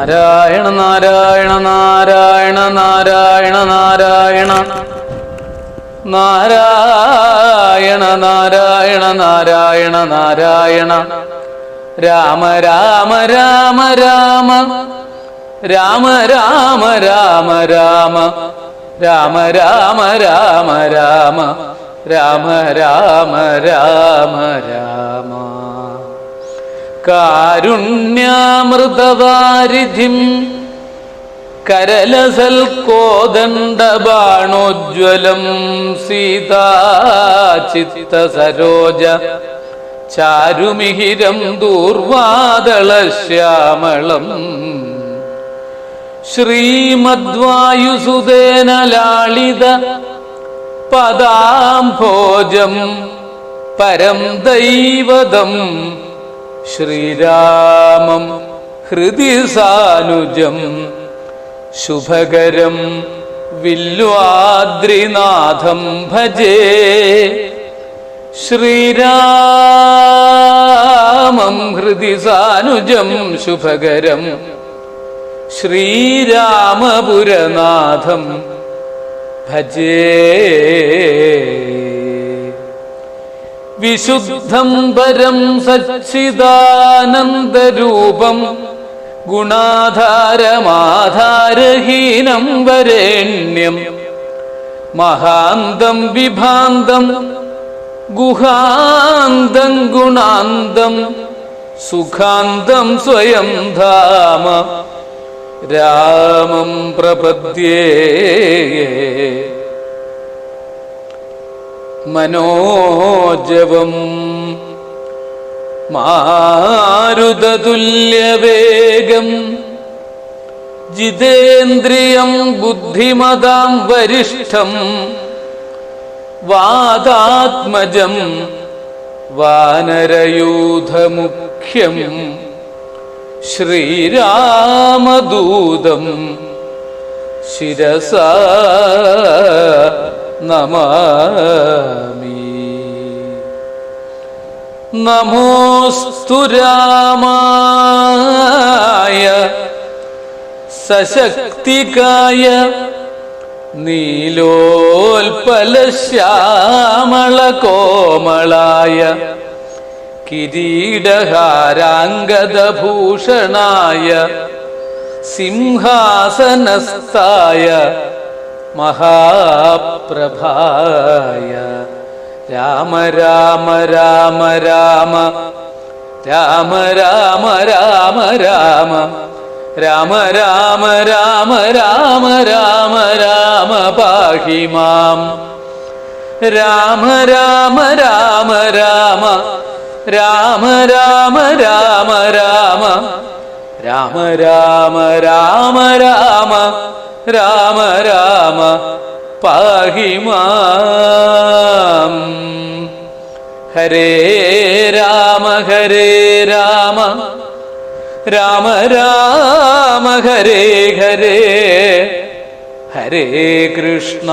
നാരായണ നാരായണ നാരായണ നാരായണ നാരായണ നാരായണ നാരായണ നാരായണ നാരായണ രാമ രാമ രാമ രാമ രാമ രാമ രാമ രാമ രാമ രാമ രാമ രാമ രാമ രാമ രാമ രാമ കാരുണ്യാമൃതവാരിധിം കരലസൽക്കോദണ്ഡബാണോജ്വലം സീതാചിത്തസരോജ ചാരുമിഹിരം ദൂർവാദളശ്യാമളം ശ്രീമദ്വായുസുതേന ലാളിത പദാംഭോജം പരം ദൈവതം ശ്രീരാമം ഹൃദി സാനുജം ശുഭകരം വില്വാദ്രിനാഥം ഭജേ ശ്രീരാമം ഹൃദി സാനുജം ശുഭകരം ശ്രീരാമപുരനാഥം ഭജേ വിശുദ്ധം പരം സച്ചിദാനന്ദരൂപം ഗുണാധാരമാധാരഹീനം വരേണ്യം മഹാന്തം വിഭാന്തം ഗുഹാന്തം ഗുണാന്തം സുഖാന്തം സ്വയം ധാമ രാമം പ്രപദ്യേ മനോജവം മാരുതതുല്യവേഗം ജിതേന്ദ്രിയം ബുദ്ധിമതാം വരിഷ്ഠം വാതാത്മജം വാനരയൂഥമുഖ്യം ശ്രീരാമദൂതം ശിരസാ നമാമി. നമോസ്തു രാമായ സശക്തികായ നീലോൽപലശ്യാമളകോമളായ കിരീടഹാരാംഗദഭൂഷണായ സിംഹാസനസ്ഥായ മഹാപ്രഭായ രാമ രാമ രാമ രാമ രാമ രാമ രാമ രാമ രാമ രാമ രാമ രാമ രാമ രാമ പാഹി മാം. രാമ രാമ രാമ രാമ രാമ രാമ രാമ രാമ രാമ രാമ രാമ രാമ രാമ രാമ പാഹി മാം. ഹരേ രാമ ഹരേ രാമ രാമ രാമ ഹരേ ഹരേ ഹരേ കൃഷ്ണ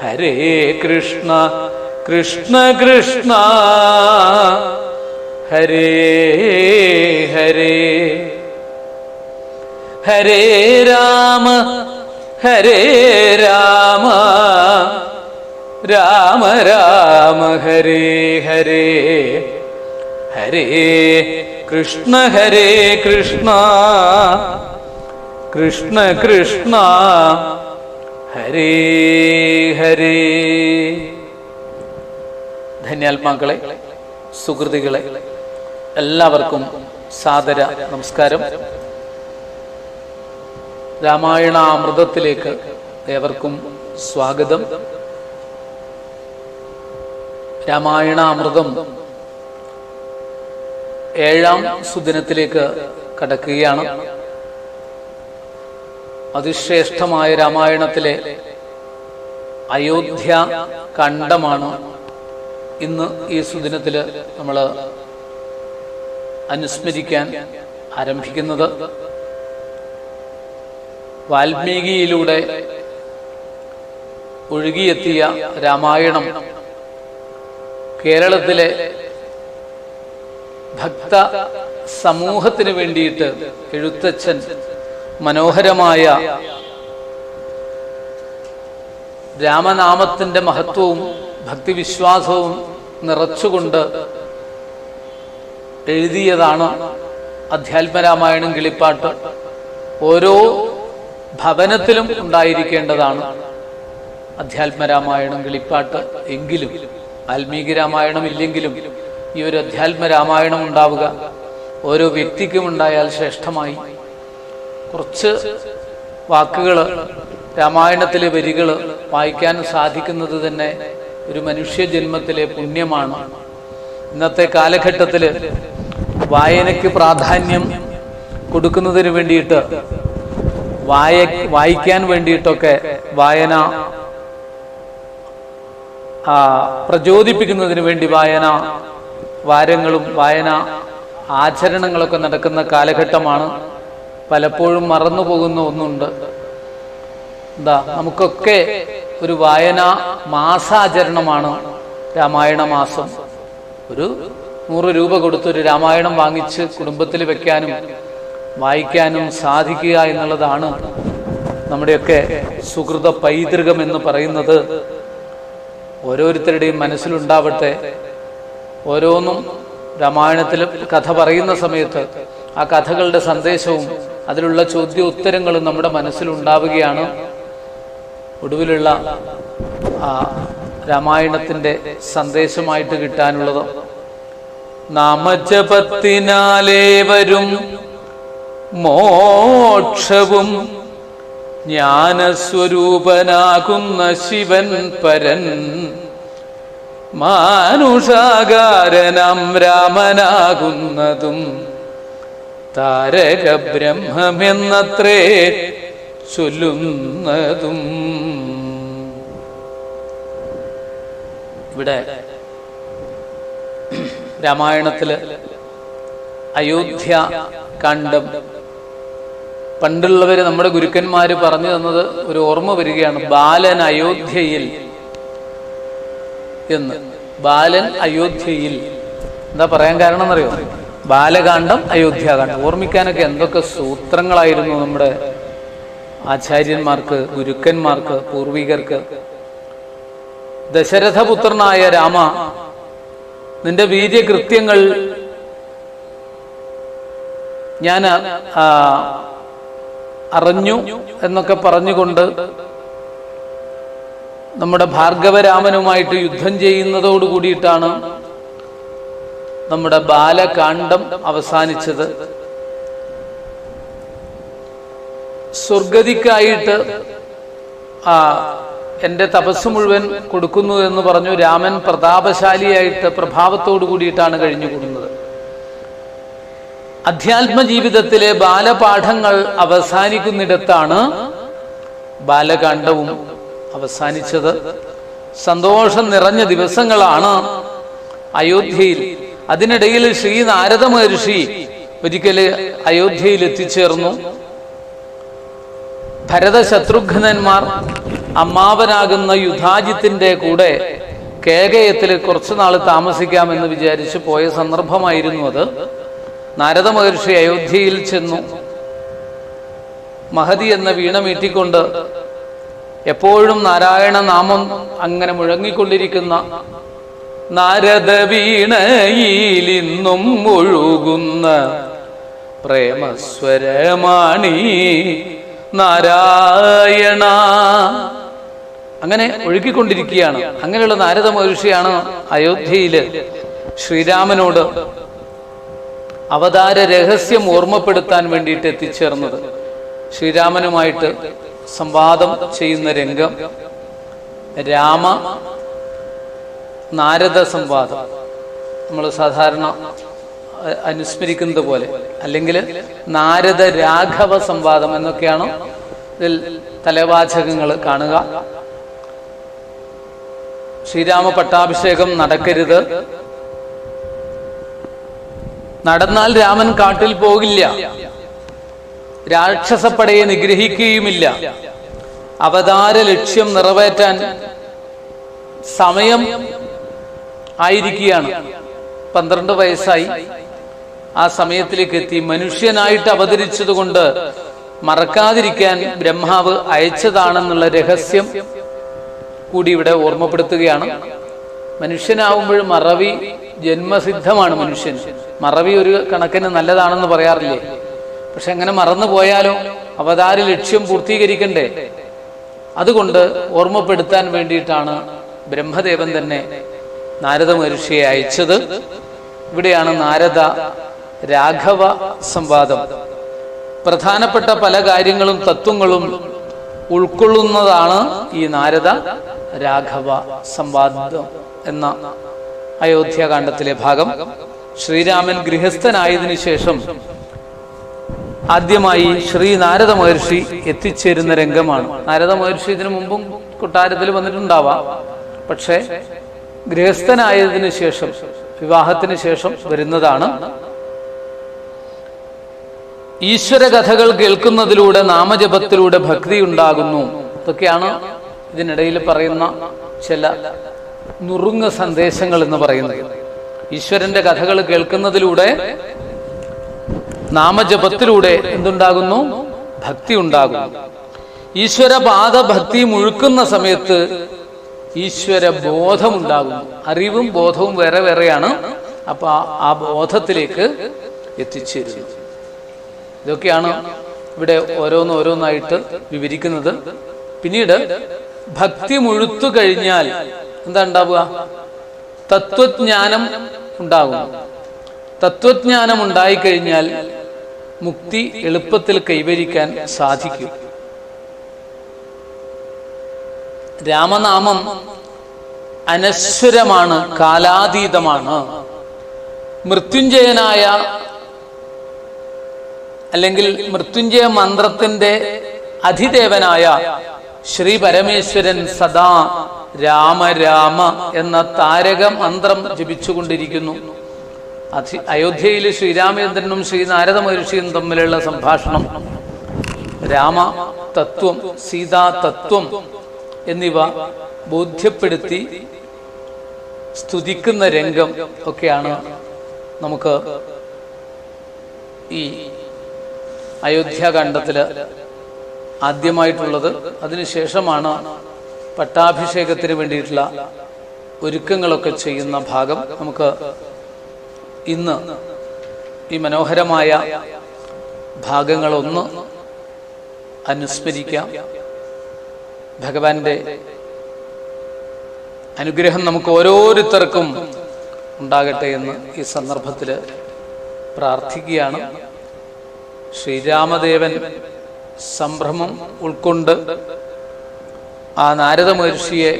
ഹരേ കൃഷ്ണ കൃഷ്ണ കൃഷ്ണ ഹരേ ഹരേ. ഹരേ രാമ ഹരേ രാമ രാമ രാമ ഹരേ ഹരേ ഹരേ കൃഷ്ണ ഹരേ കൃഷ്ണ കൃഷ്ണ കൃഷ്ണ ഹരേ ഹരേ. ധന്യാത്മാക്കളെ, സുഹൃത്തുക്കളെ, എല്ലാവർക്കും സാദര നമസ്കാരം. രാമായണാമൃതത്തിലേക്ക് ഏവർക്കും സ്വാഗതം. രാമായണാമൃതം 7ാം സുദിനത്തിലേക്ക് കടക്കുകയാണ്. അതിശ്രേഷ്ഠമായ രാമായണത്തിലെ അയോധ്യ കാണ്ഡമാണ് ഇന്ന് ഈ സുദിനത്തിൽ നമ്മൾ അനുസ്മരിക്കാൻ ആരംഭിക്കുന്നത്. വാൽമീകിയിലൂടെ ഒഴുകിയെത്തിയ രാമായണം കേരളത്തിലെ ഭക്ത സമൂഹത്തിന് വേണ്ടിയിട്ട് എഴുത്തച്ഛൻ മനോഹരമായ രാമനാമത്തിന്റെ മഹത്വവും ഭക്തിവിശ്വാസവും നിറച്ചുകൊണ്ട് എഴുതിയതാണ് അധ്യാത്മരാമായണം കിളിപ്പാട്ട്. ഓരോ ഭവനത്തിലും ഉണ്ടായിരിക്കേണ്ടതാണ് അധ്യാത്മരാമായണം കിളിപ്പാട്ട്. എങ്കിലും വാൽമീകി രാമായണം ഇല്ലെങ്കിലും ഈ ഒരു അധ്യാത്മരാമായണം ഉണ്ടാവുക ഓരോ വ്യക്തിക്കും ഉണ്ടായാൽ ശ്രേഷ്ഠമായി. കുറച്ച് വാക്കുകൾ, രാമായണത്തിലെ വരികൾ വായിക്കാൻ സാധിക്കുന്നത് തന്നെ ഒരു മനുഷ്യജന്മത്തിലെ പുണ്യമാണ്. ഇന്നത്തെ കാലഘട്ടത്തിൽ വായനയ്ക്ക് പ്രാധാന്യം കൊടുക്കുന്നതിന് വേണ്ടിയിട്ട്, വായിക്കാൻ വേണ്ടിയിട്ടൊക്കെ വായന പ്രചോദിപ്പിക്കുന്നതിന് വേണ്ടി വായന വാരങ്ങളും വായന ആചരണങ്ങളൊക്കെ നടക്കുന്ന കാലഘട്ടമാണ്. പലപ്പോഴും മറന്നു പോകുന്ന ഒന്നുണ്ട്. നമുക്കൊക്കെ ഒരു വായന മാസാചരണമാണ് രാമായണ മാസം. ഒരു 100 രൂപ കൊടുത്തൊരു രാമായണം വാങ്ങിച്ച് കുടുംബത്തിൽ വെക്കാനും വായിക്കാനും സാധിക്കുക എന്നുള്ളതാണ് നമ്മുടെയൊക്കെ സുഹൃത പൈതൃകം എന്ന് പറയുന്നത്. ഓരോരുത്തരുടെയും മനസ്സിലുണ്ടാവട്ടെ. ഓരോന്നും രാമായണത്തിൽ കഥ പറയുന്ന സമയത്ത് ആ കഥകളുടെ സന്ദേശവും അതിലുള്ള ചോദ്യ ഉത്തരങ്ങളും നമ്മുടെ മനസ്സിലുണ്ടാവുകയാണ് ഒടുവിലുള്ള രാമായണത്തിന്റെ സന്ദേശമായിട്ട് കിട്ടാനുള്ളത്. നാമജപത്തിനാലേ വരും മോക്ഷവും ജ്ഞാനസ്വരൂപനാകുന്ന ശിവൻ പരൻ മാനുഷാകാരനാം രാമനാകുന്നതും താരക ബ്രഹ്മമെന്നത്രേ ചൊല്ലുന്നതും. ഇവിടെ രാമായണത്തില് അയോധ്യ കാണ്ഡം പണ്ടുള്ളവര് നമ്മുടെ ഗുരുക്കന്മാര് പറഞ്ഞു തന്നത് ഒരു ഓർമ്മ വരികയാണ്. ബാലൻ അയോധ്യയിൽ എന്ന്. ബാലൻ അയോധ്യയിൽ എന്താ പറയാൻ കാരണം എന്നറിയോ? ബാലകാന്ഡം, അയോധ്യാകാന്ഡം. ഓർമ്മിക്കാനൊക്കെ എന്തൊക്കെ സൂത്രങ്ങളായിരുന്നു നമ്മുടെ ആചാര്യന്മാർക്ക്, ഗുരുക്കന്മാർക്ക്, പൂർവികർക്ക്. ദശരഥപുത്രനായ രാമ, നിന്റെ വീര്യകൃത്യങ്ങൾ ഞാൻ അറിഞ്ഞു എന്നൊക്കെ പറഞ്ഞുകൊണ്ട് നമ്മുടെ ഭാർഗവരാമനുമായിട്ട് യുദ്ധം ചെയ്യുന്നതോട് കൂടിയിട്ടാണ് നമ്മുടെ ബാലകാന്ഡം അവസാനിച്ചത്. സ്വർഗതിക്കായിട്ട് എന്റെ തപസ് മുഴുവൻ കൊടുക്കുന്നു എന്ന് പറഞ്ഞു രാമൻ പ്രതാപശാലിയായിട്ട് പ്രഭാവത്തോടു കൂടിയിട്ടാണ് കഴിഞ്ഞുകൂടുന്നത്. അധ്യാത്മ ജീവിതത്തിലെ ബാലപാഠങ്ങൾ അവസാനിക്കുന്നിടത്താണ് ബാലകാന്ഡവും അവസാനിച്ചത്. സന്തോഷം നിറഞ്ഞ ദിവസങ്ങളാണ് അയോധ്യയിൽ. അതിനിടയിൽ ശ്രീ നാരദ മഹർഷി ഒരിക്കല് അയോധ്യയിൽ എത്തിച്ചേർന്നു. ഭരത ശത്രുഘ്നന്മാർ അമ്മാവനാകുന്ന യുധാജിത്തിന്റെ കൂടെ കേകയത്തിൽ കുറച്ചുനാൾ താമസിക്കാമെന്ന് വിചാരിച്ച് പോയ സന്ദർഭമായിരുന്നു അത്. നാരദ മഹർഷി അയോധ്യയിൽ ചെന്നു. മഹതി എന്ന വീണ മീട്ടിക്കൊണ്ട് എപ്പോഴും നാരായണ നാമം അങ്ങനെ മുഴങ്ങിക്കൊണ്ടിരിക്കുന്ന നാരദ വീണയിലിന്നും ഒഴുകുന്ന പ്രേമസ്വരമാണി നാരായണ, അങ്ങനെ ഒഴുകിക്കൊണ്ടിരിക്കുകയാണ്. അങ്ങനെയുള്ള നാരദ മഹർഷിയാണ് അയോധ്യയില് ശ്രീരാമനോട് അവതാര രഹസ്യം ഓർമ്മപ്പെടുത്താൻ വേണ്ടിയിട്ട് എത്തിച്ചേർന്നത്. ശ്രീരാമനുമായിട്ട് സംവാദം ചെയ്യുന്ന രംഗം രാമ നാരദ സംവാദം നമ്മൾ സാധാരണ അനുസ്മരിക്കുന്നത് പോലെ, അല്ലെങ്കിൽ നാരദ രാഘവ സംവാദം എന്നൊക്കെയാണ് ഇതിൽ തലവാചകങ്ങൾ കാണുക. ശ്രീരാമ പട്ടാഭിഷേകം നടക്കരുത്, നടന്നാൽ രാമൻ കാട്ടിൽ പോകില്ല, രാക്ഷസപ്പടയെ നിഗ്രഹിക്കുകയുമില്ല, അവതാര ലക്ഷ്യം നിറവേറ്റാൻ സമയം ആയിരിക്കുകയാണ്. 12 വയസ്സായി. ആ സമയത്തിലേക്ക് എത്തി. മനുഷ്യനായിട്ട് അവതരിച്ചതുകൊണ്ട് മറക്കാതിരിക്കാൻ ബ്രഹ്മാവ് അയച്ചതാണെന്നുള്ള രഹസ്യം കൂടി ഇവിടെ ഓർമ്മപ്പെടുത്തുകയാണ്. മനുഷ്യനാവുമ്പോൾ മറവി ജന്മസിദ്ധമാണ്. മനുഷ്യൻ മറവി ഒരു കണക്കിന് നല്ലതാണെന്ന് പറയാറില്ലേ? പക്ഷെ അങ്ങനെ മറന്നു പോയാലോ? അവതാര ലക്ഷ്യം പൂർത്തീകരിക്കണ്ടേ? അതുകൊണ്ട് ഓർമ്മപ്പെടുത്താൻ വേണ്ടിയിട്ടാണ് ബ്രഹ്മദേവൻ തന്നെ നാരദ മഹർഷിയെ അയച്ചത്. ഇവിടെയാണ് നാരദ രാഘവ സംവാദം. പ്രധാനപ്പെട്ട പല കാര്യങ്ങളും തത്വങ്ങളും ഉൾക്കൊള്ളുന്നതാണ് ഈ നാരദ രാഘവ സംവാദം എന്ന അയോധ്യാകാന്ഡത്തിലെ ഭാഗം. ശ്രീരാമൻ ഗൃഹസ്ഥനായതിനു ശേഷം ആദ്യമായി ശ്രീ നാരദ മഹർഷി എത്തിച്ചേരുന്ന രംഗമാണ്. നാരദ മഹർഷി ഇതിനു മുമ്പും കൊട്ടാരത്തിൽ വന്നിട്ടുണ്ടാവാം. പക്ഷെ ഗൃഹസ്ഥനായതിനു ശേഷം, വിവാഹത്തിന് ശേഷം വരുന്നതാണ്. ഈശ്വര കഥകൾ കേൾക്കുന്നതിലൂടെ, നാമജപത്തിലൂടെ ഭക്തി ഉണ്ടാകുന്നു. ഇതൊക്കെയാണ് ഇതിനിടയിൽ പറയുന്ന ചില നുറുങ്ങ സന്ദേശങ്ങൾ എന്ന് പറയുന്നത്. ഈശ്വരന്റെ കഥകൾ കേൾക്കുന്നതിലൂടെ, നാമജപത്തിലൂടെ എന്തുണ്ടാകുന്നു? ഭക്തി ഉണ്ടാകുന്നു. ഈശ്വരപാദ ഭക്തി മുഴുക്കുന്ന സമയത്ത് ഈശ്വര ബോധമുണ്ടാകുന്നു. അറിവും ബോധവും വേറെ വേറെയാണ്. അപ്പൊ ആ ബോധത്തിലേക്ക് എത്തിച്ചേരുന്നു. ഇതൊക്കെയാണ് ഇവിടെ ഓരോന്നായിട്ട് വിവരിക്കുന്നത്. പിന്നീട് ഭക്തി മുഴുത്തു കഴിഞ്ഞാൽ എന്താ ഉണ്ടാവുക? തത്വജ്ഞാനം ഉണ്ടാകും. തത്വജ്ഞാനം ഉണ്ടായിക്കഴിഞ്ഞാൽ മുക്തി എളുപ്പത്തിൽ കൈവരിക്കാൻ സാധിക്കും. രാമനാമം അനശ്വരമാണ്, കാലാതീതമാണ്. മൃത്യുഞ്ജയനായ അല്ലെങ്കിൽ മൃത്യുഞ്ജയ മന്ത്രത്തിന്റെ അധിദേവനായ ശ്രീ പരമേശ്വരൻ സദാ രാമ രാമ എന്ന താരക മന്ത്രം ജപിച്ചുകൊണ്ടിരിക്കുന്നു. അയോധ്യയിൽ ശ്രീരാമചന്ദ്രനും ശ്രീ നാരദ മഹർഷിയും തമ്മിലുള്ള സംഭാഷണം, രാമ തത്വം, സീതാ തത്വം എന്നിവ ബോധ്യപ്പെടുത്തി സ്തുതിക്കുന്ന രംഗം ഒക്കെയാണ് നമുക്ക് ഈ അയോധ്യാകാന്ഡത്തില് ആദ്യമായിട്ടുള്ളത്. അതിനുശേഷമാണ് പട്ടാഭിഷേകത്തിന് വേണ്ടിയിട്ടുള്ള ഒരുക്കങ്ങളൊക്കെ ചെയ്യുന്ന ഭാഗം. നമുക്ക് ഇന്ന് ഈ മനോഹരമായ ഭാഗങ്ങളൊന്ന് അനുസ്മരിക്കാം. ഭഗവാന്റെ അനുഗ്രഹം നമുക്ക് ഓരോരുത്തർക്കും ഉണ്ടാകട്ടെ എന്ന് ഈ സന്ദർഭത്തിൽ പ്രാർത്ഥിക്കുകയാണ്. ശ്രീരാമദേവൻ സംഭ്രമം ഉൾക്കൊണ്ട് ആ നാരദ മഹർഷിയെ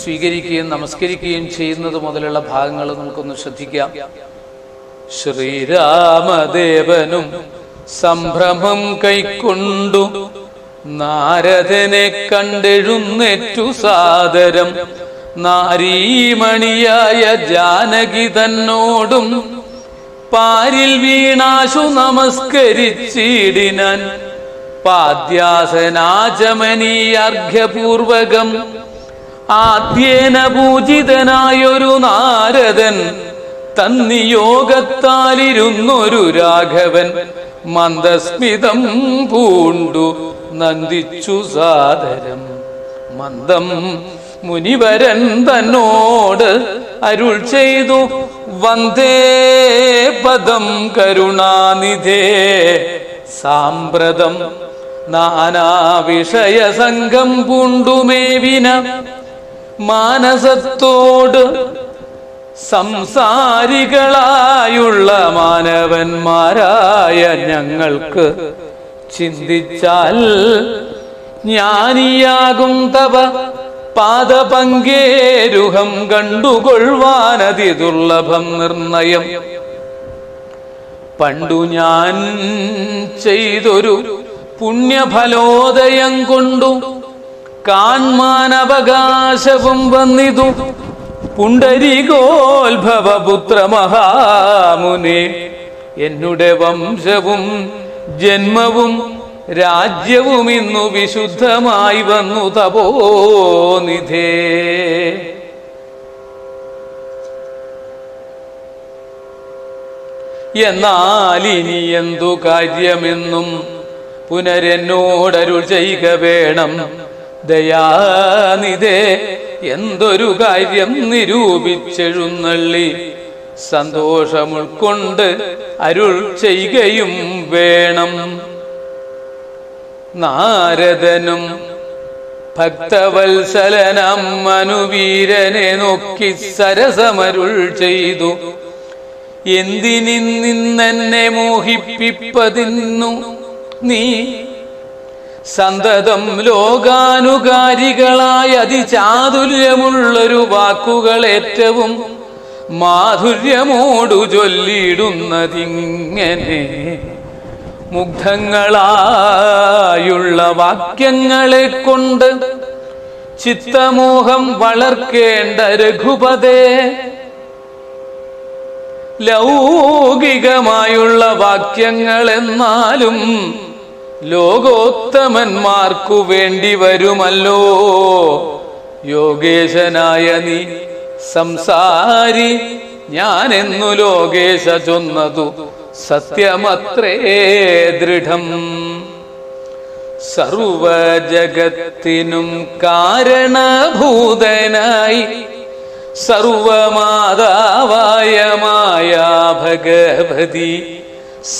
സ്വീകരിക്കുകയും നമസ്കരിക്കുകയും ചെയ്യുന്നത് മുതലുള്ള ഭാഗങ്ങൾ നമുക്കൊന്ന് ശ്രദ്ധിക്കാം. ശ്രീരാമദേവനും സംഭ്രമം കൈക്കൊണ്ടു നാരദനെ കണ്ടെഴുന്നേറ്റു സാദരം നാരീമണിയായ ജാനകി തന്നോടും പാരിൽ വീണാശു നമസ്കരിച്ചിടിനാൻ പാദ്യാസനാചമനീയാർഘ്യപൂർവകം ആദ്യേന പൂജിതനായൊരു നാരദൻ തന്നിയോഗത്താലിരുന്നൊരു രാഘവൻ മന്ദസ്മിതം പൂണ്ടു നന്ദിച്ചു സാദരം മന്ദം മുനിവരൻ തന്നോട് അരുൾ ചെയ്തു വന്ദേ പദം കരുണാനിധേ സാമ്പ്രതം നാനാവിഷയ സംഘം പൂണ്ടുമേവിന മാനസത്തോട് സംസാരികളായുള്ള മാനവന്മാരായ ഞങ്ങൾക്ക് ചിന്തിച്ചാൽ ജ്ഞാനിയാകും തവ പാദപങ്കേരുഹം കണ്ടുകൊള്ളുവാനതി ദുർലഭം നിർണയം. പണ്ടു ഞാൻ ചെയ്തൊരു പുണ്യഫലോദയം കൊണ്ടു കാൺമാൻ അവകാശവും വന്നിതു പുണ്ടരീകോത്ഭവപുത്ര മഹാമുനെ. എന്നുടെ വംശവും ജന്മവും രാജ്യവും ഇന്നു വിശുദ്ധമായി വന്നു തപോനിധേ. എന്നാൽ ഇനി എന്തു കാര്യമെന്നും പുനരെന്നോടരുൾ ചെയ്യുക വേണം. ദയാനിധേ എന്തൊരു കാര്യം നിരൂപിച്ചെഴുന്നള്ളി സന്തോഷമുൾക്കൊണ്ട് അരുൾ ചെയ്യുകയും വേണം. നാരദനും ഭക്തവത്സലനാം മനുവീരനെ നോക്കി സരസമരുൾ ചെയ്തു. എന്തിനിന്നെന്നെ മോഹിപ്പിപ്പതിന്നു നീ സന്തതം ലോകാനുകാരികളായ അതിചാതുര്യമുള്ളൊരു വാക്കുകൾ ഏറ്റവും മാധുര്യമോടു ചൊല്ലിയിടുന്നതിങ്ങനെ മുഗ്ധങ്ങളായുള്ള വാക്യങ്ങളെ കൊണ്ട് ചിത്തമോഹം വളർക്കേണ്ട രഘുപതേ. ലൗകികമായുള്ള വാക്യങ്ങൾ എന്നാലും ലോകോത്തമന്മാർക്കു വേണ്ടി വരുമല്ലോ. യോഗേശനായ നീ സംസാരി ഞാനെന്നു ലോകേശ ചൊന്നതു സത്യമത്രേ ദൃഢം. സർവജഗത്തിനും കാരണഭൂതനായി സർവമാതാവായ മായാ ഭഗവതി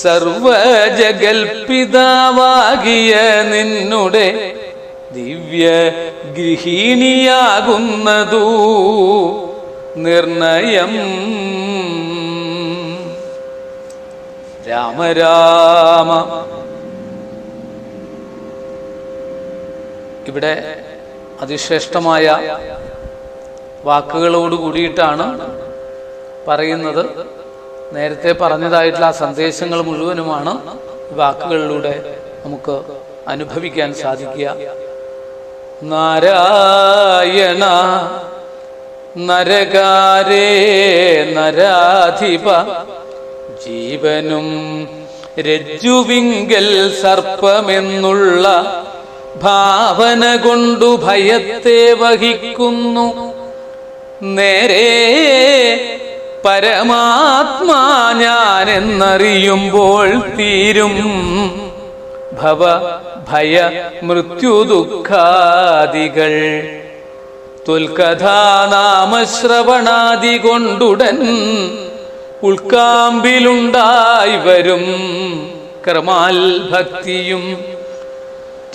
സർവജഗൽപിതാവാകിയ നിന്നുടെ ദിവ്യ ഗൃഹിണിയാകുന്നതു നിർണയം. രാമ രാമ. ഇവിടെ അതിശ്രേഷ്ഠമായ വാക്കുകളോട് കൂടിയിട്ടാണ് പറയുന്നത്. നേരത്തെ പറഞ്ഞതായിട്ടുള്ള ആ സന്ദേശങ്ങൾ മുഴുവനുമാണ് ഈ വാക്കുകളിലൂടെ നമുക്ക് അനുഭവിക്കാൻ സാധിക്കുക. നാരായണ നരകാരേ നരാധിപ ജീവനും രജ്ജുവിങ്കൽ സർപ്പമെന്നുള്ള ഭാവന കൊണ്ടു ഭയത്തെ വഹിക്കുന്നു. നേരെ പരമാത്മാ ഞാനെന്നറിയുമ്പോൾ തീരും ഭവ ഭയ മൃത്യു ദുഃഖാദികൾ. തുൽകഥാനാമശ്രവണാദി കൊണ്ടുടൻ ഉൾക്കാമ്പിലുണ്ടായി വരും ക്രമാൽ ഭക്തിയും.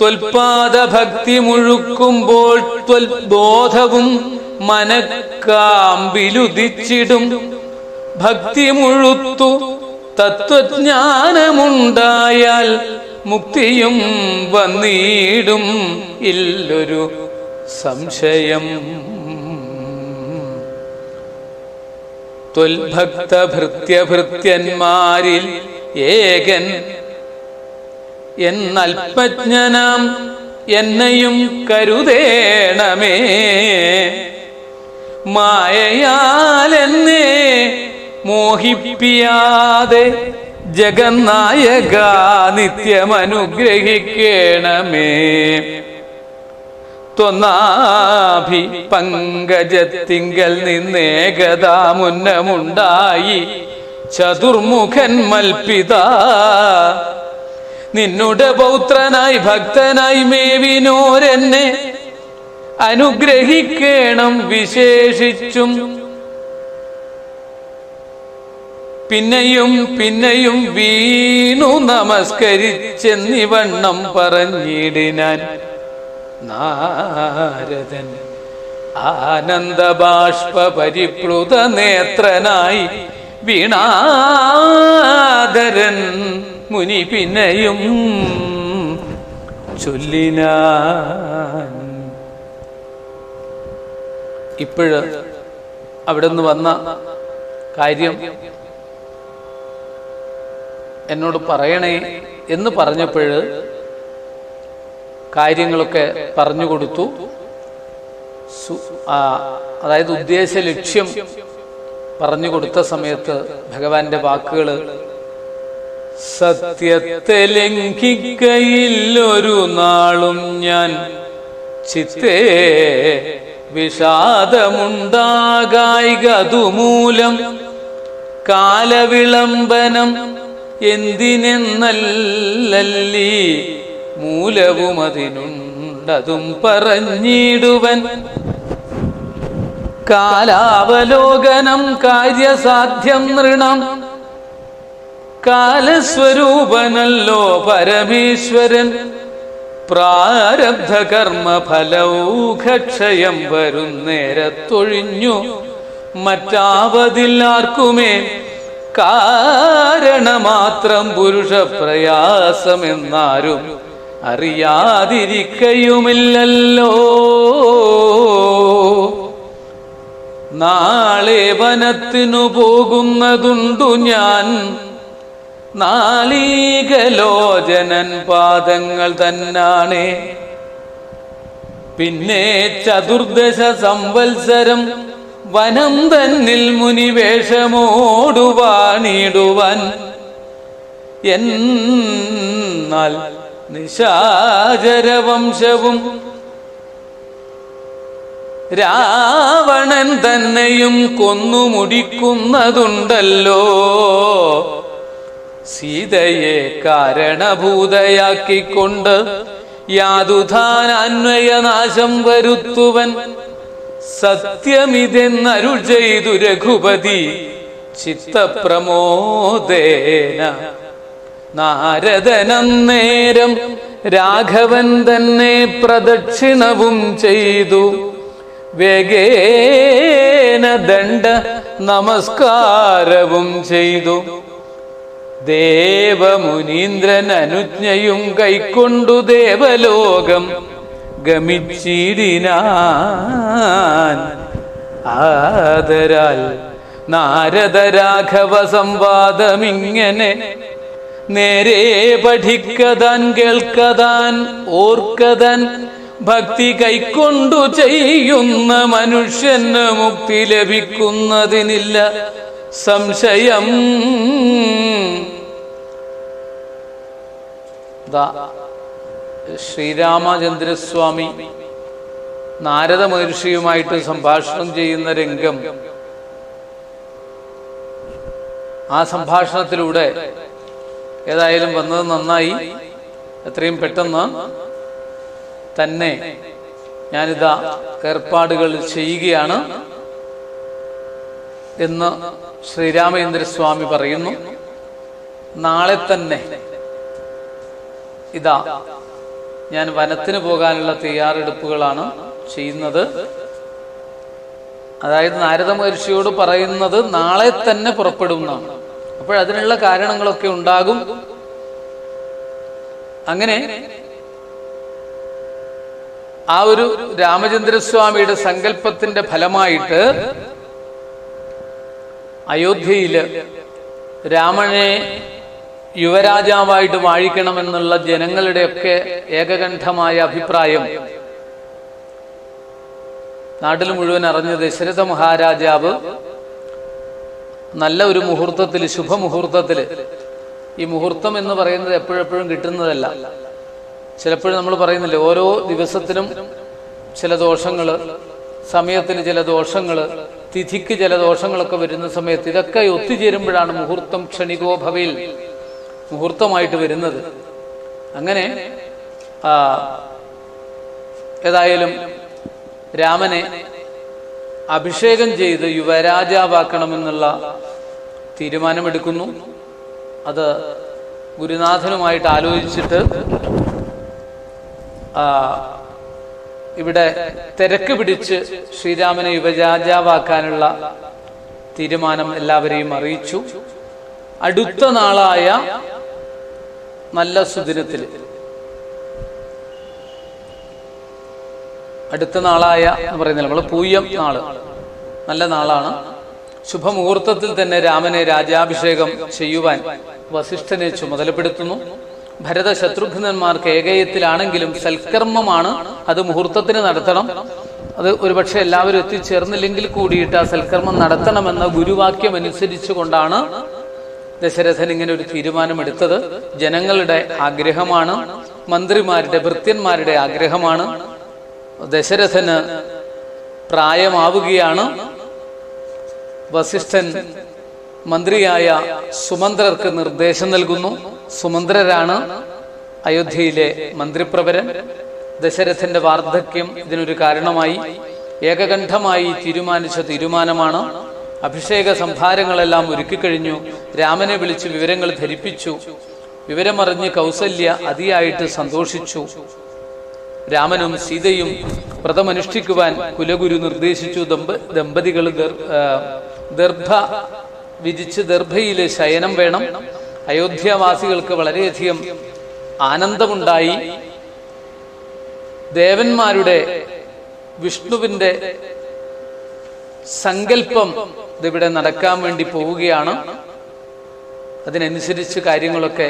ത്വൽപാദഭക്തി മുഴുക്കുമ്പോൾ ത്വൽബോധവും മനക്കാമ്പിലുദിച്ചിടും. ഭക്തി മുഴുത്തു തത്വജ്ഞാനമുണ്ടായാൽ മുക്തിയും വന്നിടും ഇല്ലൊരു സംശയം. ത്വൽഭക്തഭൃത്യഭൃത്യന്മാരിൽ ഏകൻ എന്നൽപജ്ഞനാം എന്നെയും കരുതേണമേ. മായയാലെന്നെ മോഹിപ്പിയാതെ ജഗന്നായക നിത്യമനുഗ്രഹിക്കണമേ. ത്വന്നാഭി പങ്കജത്തിങ്കൽ നിന്നേകദാ മുന്നമുണ്ടായി ചതുർമുഖൻ മൽപിത. നിന്നുടെ പൗത്രനായി ഭക്തനായി മേവിനോരെന്നെ അനുഗ്രഹിക്കണം വിശേഷിച്ചും. പിന്നെയും പിന്നെയും വീണു നമസ്കരിച്ചെന്നിവണ്ണം പറഞ്ഞിടിനാൻ നാരദൻ. ആനന്ദബാഷ്പ പരിപ്ലുത നേത്രനായി വീണാധരൻ മുനി പിന്നെയും ചൊല്ലിനാൻ. ഇപ്പോഴ് അവിടെ നിന്ന് വന്ന കാര്യം എന്നോട് പറയണേ എന്ന് പറഞ്ഞപ്പോഴ് കാര്യങ്ങളൊക്കെ പറഞ്ഞു കൊടുത്തു. അതായത് ഉദ്ദേശ ലക്ഷ്യം പറഞ്ഞു കൊടുത്ത സമയത്ത് ഭഗവാന്റെ വാക്കുകൾ സത്യത്തെ ലംഘിക്കയില്ലൊരു നാളും ഞാൻ ചിത്തേ വിഷാദമുണ്ടാകായിക അതുമൂലം കാലവിളംബനം എന്തിനെന്നല്ലല്ലീ മൂലവും അതിനുണ്ടതും പറഞ്ഞിടുവൻ. കാലാവലോകനം കാര്യസാധ്യം നൃണം, കാലസ്വരൂപനല്ലോ പരമേശ്വരൻ. പ്രാരബ്ധ കർമ്മ ഫലൗഘക്ഷയം വരുന്നേരത്തൊഴിഞ്ഞു മറ്റാവതില്ലാർക്കുമേ കാരണമാത്രം പുരുഷപ്രയാസമെന്നാരും അറിയാതിരിക്കയുമില്ലല്ലോ. നാളെ വനത്തിനു പോകുന്നതുണ്ടു ഞാൻ, നാളീകലോചനൻ പാദങ്ങൾ തന്നാണേ. പിന്നെ ചതുർദശ സംവത്സരം വനം തന്നിൽ മുനിവേഷമോടുവാണിടുവാൻ. എന്നാൽ നിശാചരവംശവും രാവണൻ തന്നെയും കൊന്നുമുടിക്കുന്നതുണ്ടല്ലോ. സീതയെ കാരണഭൂതയാക്കിക്കൊണ്ട് യാതുധാനാന്വയനാശം വരുത്തുവൻ. സത്യമിതെന്നരുൾ ചെയ്തു രഘുപതി ചിത്തപ്രമോദേന. നാരദനന്നേരം രാഘവൻ തന്നെ പ്രദക്ഷിണവും ചെയ്തു. വേഗേന ദണ്ഡ നമസ്കാരവും ചെയ്തു. ദേവമുനീന്ദ്രൻ അനുജ്ഞയും കൈക്കൊണ്ടു ദേവലോകം ഗമിച്ചിടിനാൻ. ആദരാൽ നാരദ രാഘവ സംവാദമിങ്ങനെ നേരെ പഠിക്കതാൻ കേൾക്കതാൻ ഓർക്കതാൻ. ഭക്തി കൈക്കൊണ്ടു ചെയ്യുന്ന മനുഷ്യന് മുക്തി ലഭിക്കുന്നതിനില്ല സംശയം. ശ്രീരാമചന്ദ്രസ്വാമി നാരദ മഹർഷിയുമായിട്ട് സംഭാഷണം ചെയ്യുന്ന രംഗം, ആ സംഭാഷണത്തിലൂടെ ഏതായാലും വന്നത് നന്നായി. എത്രയും പെട്ടെന്ന് തന്നെ ഞാനിതാ ഏർപ്പാടുകൾ ചെയ്യുകയാണ് എന്ന് ശ്രീരാമചന്ദ്രസ്വാമി പറയുന്നു. നാളെ തന്നെ ഇതാ ഞാൻ വനത്തിന് പോകാനുള്ള തയ്യാറെടുപ്പുകളാണ് ചെയ്യുന്നത്. അതായത് നാരദ മഹർഷിയോട് പറയുന്നത് നാളെ തന്നെ പുറപ്പെടുന്നതാണ്. അപ്പോഴതിനുള്ള കാരണങ്ങളൊക്കെ ഉണ്ടാകും. അങ്ങനെ ആ ഒരു രാമചന്ദ്രസ്വാമിയുടെ സങ്കല്പത്തിന്റെ ഫലമായിട്ട് അയോധ്യയില് രാമനെ യുവരാജാവായിട്ട് വാഴിക്കണമെന്നുള്ള ജനങ്ങളുടെയൊക്കെ ഏകകണ്ഠമായ അഭിപ്രായം നാട്ടിൽ മുഴുവൻ അറിഞ്ഞ ദശരഥ മഹാരാജാവ് നല്ല ഒരു മുഹൂർത്തത്തിൽ, ശുഭമുഹൂർത്തത്തില്, ഈ മുഹൂർത്തം എന്ന് പറയുന്നത് എപ്പോഴെപ്പോഴും കിട്ടുന്നതല്ല. ചിലപ്പോഴും നമ്മൾ പറയുന്നില്ലേ, ഓരോ ദിവസത്തിനും ചില ദോഷങ്ങള്, സമയത്തിന് ചില ദോഷങ്ങള്, തിഥിക്ക് ചില ദോഷങ്ങളൊക്കെ വരുന്ന സമയത്ത് ഇതൊക്കെ ഒത്തുചേരുമ്പോഴാണ് മുഹൂർത്തം ക്ഷണികോഭവയിൽ മുഹൂർത്തമായിട്ട് വരുന്നത്. അങ്ങനെ ഏതായാലും രാമനെ അഭിഷേകം ചെയ്ത് യുവരാജാവാക്കണമെന്നുള്ള തീരുമാനമെടുക്കുന്നു. അത് ഗുരുനാഥനുമായിട്ട് ആലോചിച്ചിട്ട് ഇവിടെ തിരക്ക് പിടിച്ച് ശ്രീരാമനെ യുവരാജാവാക്കാനുള്ള തീരുമാനം എല്ലാവരെയും അറിയിച്ചു. അടുത്ത നാളായ നല്ല സുദിനത്തിൽ, അടുത്ത നാളായ എന്ന് പറയുന്നില്ല, നമ്മൾ പൂയം നാള്, നല്ല നാളാണ്. ശുഭമുഹൂർത്തത്തിൽ തന്നെ രാമനെ രാജാഭിഷേകം ചെയ്യുവാൻ വസിഷ്ഠനെ ചുമതലപ്പെടുത്തുന്നു. ഭരത ശത്രുഘ്നന്മാർക്ക് ഏകയത്തിലാണെങ്കിലും സൽക്കർമ്മമാണ്, അത് മുഹൂർത്തത്തിന് നടത്തണം. അത് ഒരുപക്ഷെ എല്ലാവരും എത്തിച്ചേർന്നില്ലെങ്കിൽ കൂടിയിട്ട് ആ സൽക്കർമ്മം നടത്തണമെന്ന ഗുരുവാക്യം അനുസരിച്ചു കൊണ്ടാണ് ദശരഥൻ ഇങ്ങനെ ഒരു തീരുമാനമെടുത്തത്. ജനങ്ങളുടെ ആഗ്രഹമാണ്, മന്ത്രിമാരുടെ, ഭൃത്യന്മാരുടെ ആഗ്രഹമാണ്. ദശരഥന് പ്രായമാവുകയാണ്. വസിഷ്ഠൻ മന്ത്രിയായ സുമന്ത്രർക്ക് നിർദ്ദേശം നൽകുന്നു. സുമന്ത്രരാണ് അയോധ്യയിലെ മന്ത്രിപ്രവരൻ. ദശരഥന്റെ വാർദ്ധക്യം ഇതിനൊരു കാരണമായി. ഏകകണ്ഠമായി തീരുമാനിച്ച തീരുമാനമാണ്. അഭിഷേക സംഭാരങ്ങളെല്ലാം ഒരുക്കിക്കഴിഞ്ഞു. രാമനെ വിളിച്ച് വിവരങ്ങൾ ധരിപ്പിച്ചു. വിവരമറിഞ്ഞ് കൗസല്യ അതിയായിട്ട് സന്തോഷിച്ചു. രാമനും സീതയും വ്രതമനുഷ്ഠിക്കുവാൻ കുലഗുരു നിർദ്ദേശിച്ചു. ദമ്പതികൾ ദർഭ വിരിച്ച് ദർഭയിലെ ശയനം വേണം. അയോധ്യാവാസികൾക്ക് വളരെയധികം ആനന്ദമുണ്ടായി. ദേവന്മാരുടെ വിഷ്ണുവിന്റെ സങ്കല്പം ഇതിവിടെ നടക്കാൻ വേണ്ടി പോവുകയാണ്. അതിനനുസരിച്ച് കാര്യങ്ങളൊക്കെ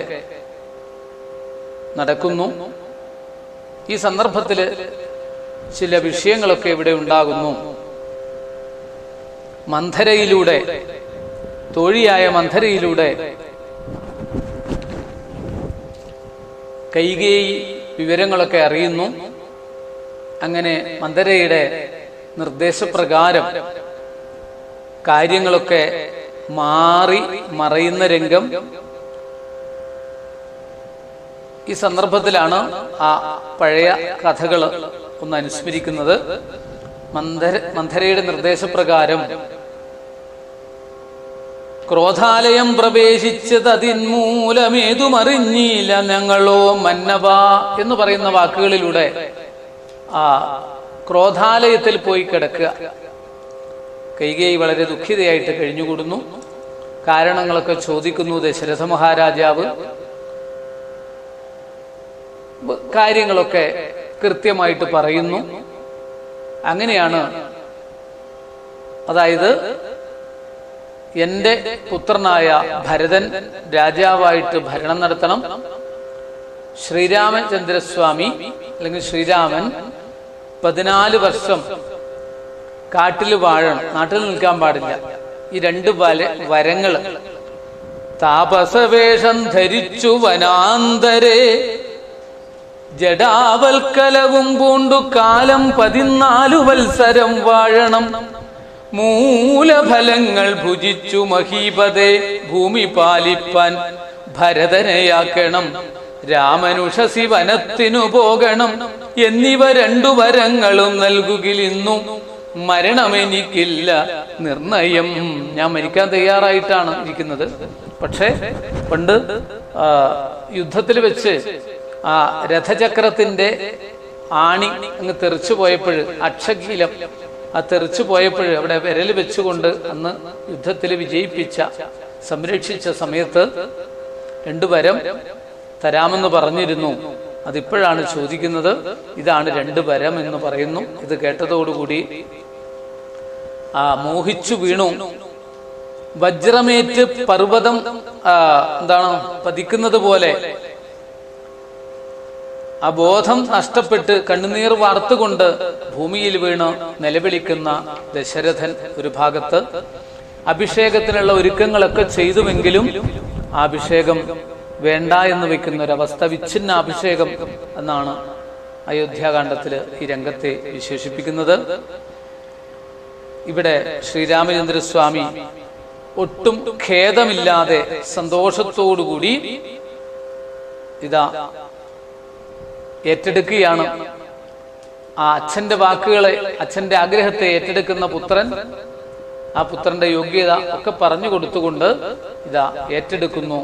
നടക്കുന്നു. ഈ സന്ദർഭത്തിൽ ചില വിഷയങ്ങളൊക്കെ ഇവിടെ ഉണ്ടാകുന്നു. മന്ധരയിലൂടെ, തോഴിയായ മന്ധരയിലൂടെ കൈകേയി വിവരങ്ങളൊക്കെ അറിയുന്നു. അങ്ങനെ മന്ധരയുടെ നിർദ്ദേശപ്രകാരം കാര്യങ്ങളൊക്കെ മറയുന്ന രംഗം. ഈ സന്ദർഭത്തിലാണ് ആ പഴയ കഥകൾ ഒന്ന് അനുസ്മരിക്കുന്നത്. മന്ധരയുടെ നിർദ്ദേശപ്രകാരം ക്രോധാലയം പ്രവേശിച്ചത് അതിന്മൂലമേതുമറിഞ്ഞില്ല ഞങ്ങളോ മന്നവ എന്ന് പറയുന്ന വാക്കുകളിലൂടെ ആ ക്രോധാലയത്തിൽ പോയി കിടക്കുക. കൈകേയി വളരെ ദുഃഖിതയായിട്ട് കഴിഞ്ഞുകൂടുന്നു. കാരണങ്ങളൊക്കെ ചോദിക്കുന്നു ദശരഥ മഹാരാജാവ്. കാര്യങ്ങളൊക്കെ കൃത്യമായിട്ട് പറയുന്നു. അങ്ങനെയാണ്, അതായത് എൻ്റെ പുത്രനായ ഭരതൻ രാജാവായിട്ട് ഭരണം നടത്തണം. ശ്രീരാമചന്ദ്രസ്വാമി അല്ലെങ്കിൽ ശ്രീരാമൻ 14 വർഷം കാട്ടിൽ വാഴണം, നാട്ടിൽ നിൽക്കാൻ പാടില്ല. ഈ 2 വരങ്ങൾ, താപസവേഷം ധരിച്ചു വനാന്തരെ ജഡാവൽക്കലവും പൂണ്ടു കാലം 14 വത്സരം വാഴണം. മൂലഫലങ്ങൾ ഭുജിച്ചു മഹീപതേ ഭൂമി പാലിപ്പാൻ ഭരതനെയാക്കണം. രാമനുഷസി വനത്തിനു പോകണം എന്നിവ 2 വരങ്ങളും നൽകുകിലിന്നു മരണമെനിക്കില്ല നിർണയം. ഞാൻ മരിക്കാൻ തയ്യാറായിട്ടാണ് ഇരിക്കുന്നത്. പക്ഷേ പണ്ട് യുദ്ധത്തിൽ വെച്ച് ആ രഥചക്രത്തിന്റെ ആണി അങ്ങ് തെറിച്ചു പോയപ്പോൾ, അക്ഷകീലം ആ തെറിച്ചു പോയപ്പോൾ അവിടെ വിരൽ വെച്ചുകൊണ്ട് അന്ന് യുദ്ധത്തിൽ വിജയിപ്പിച്ച സംരക്ഷിച്ച സമയത്ത് 2 വരം തരാമെന്ന് പറഞ്ഞിരുന്നു. അതിപ്പോഴാണ് ചോദിക്കുന്നത്. ഇതാണ് 2 വരം എന്ന് പറയുന്നു. ഇത് കേട്ടതോടുകൂടി മോഹിച്ചു വീണു. വജ്രമേറ്റ് പർവ്വതം പതിക്കുന്നത് പോലെ ആ ബോധം നഷ്ടപ്പെട്ട് കണ്ണുനീർ വാർത്തുകൊണ്ട് ഭൂമിയിൽ വീണ് നിലവിളിക്കുന്ന ദശരഥൻ ഒരു ഭാഗത്ത്. അഭിഷേകത്തിനുള്ള ഒരുക്കങ്ങളൊക്കെ ചെയ്തുവെങ്കിലും ആ അഭിഷേകം വേണ്ട എന്ന് വെക്കുന്ന ഒരവസ്ഥ. വിച്ഛിന്ന അഭിഷേകം എന്നാണ് അയോധ്യാകാന്ഡത്തിൽ ഈ രംഗത്തെ വിശേഷിപ്പിക്കുന്നത്. ഇവിടെ ശ്രീരാമചന്ദ്രസ്വാമി ഒട്ടും ഖേദമില്ലാതെ സന്തോഷത്തോടുകൂടി ഇതാ ഏറ്റെടുക്കുകയാണ്. ആ അച്ഛന്റെ വാക്കുകളെ, അച്ഛന്റെ ആഗ്രഹത്തെ ഏറ്റെടുക്കുന്ന പുത്രൻ, ആ പുത്രന്റെ യോഗ്യത ഒക്കെ പറഞ്ഞു കൊടുത്തുകൊണ്ട് ഇതാ ഏറ്റെടുക്കുന്നു.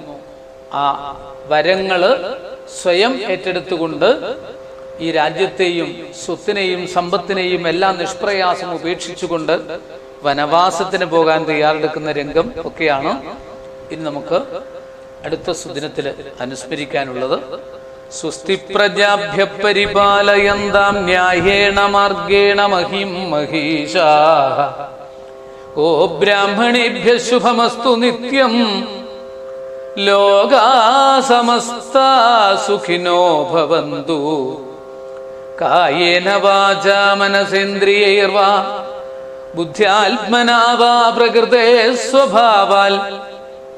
ആ വരങ്ങള് സ്വയം ഏറ്റെടുത്തുകൊണ്ട് ഈ രാജ്യത്തെയും സ്വത്തിനെയും സമ്പത്തിനെയും എല്ലാം നിഷ്പ്രയാസം ഉപേക്ഷിച്ചുകൊണ്ട് വനവാസത്തിന് പോകാൻ തയ്യാറെടുക്കുന്ന രംഗം ഒക്കെയാണ് ഇനി നമുക്ക് അടുത്ത സുദിനത്തിൽ അനുസ്മരിക്കാനുള്ളത്. സ്വസ്തി പ്രജാഭ്യ പരിപാലയന്താം ന്യായേണ മാർഗേണ മഹിം മഹീഷാഃ. ഓ ബ്രാഹ്മണേഭ്യ ശുഭമസ്തു നിത്യം. ലോകാ സമസ്താ സുഖിനോ ഭവന്തു. കായേന വാചാ മനസേന്ദ്രിയൈർവാ ബുദ്ധ്യാത്മനാ വാ പ്രകൃതേ സ്വഭാവാൽ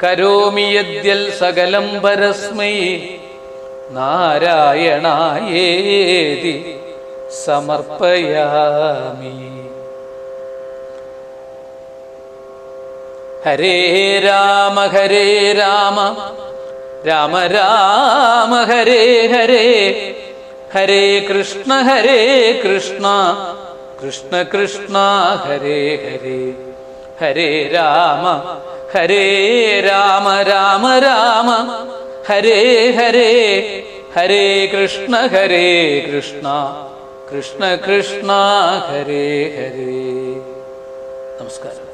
കരോമി യദ്യൽ സകലം പരസ്മൈ നാരായണായേതി സമർപ്പയാമി. ഹരേ രാമ ഹരേ രാമ രാമ രാമ ഹരേ ഹരേ ഹരേ കൃഷ്ണ കൃഷ്ണ കൃഷ്ണ ഹരേ ഹരേ ഹരേ രാമ രാമ രാമ ഹരേ ഹരേ ഹരേ കൃഷ്ണ കൃഷ്ണ കൃഷ്ണ ഹരേ ഹരേ. നമസ്കാരം.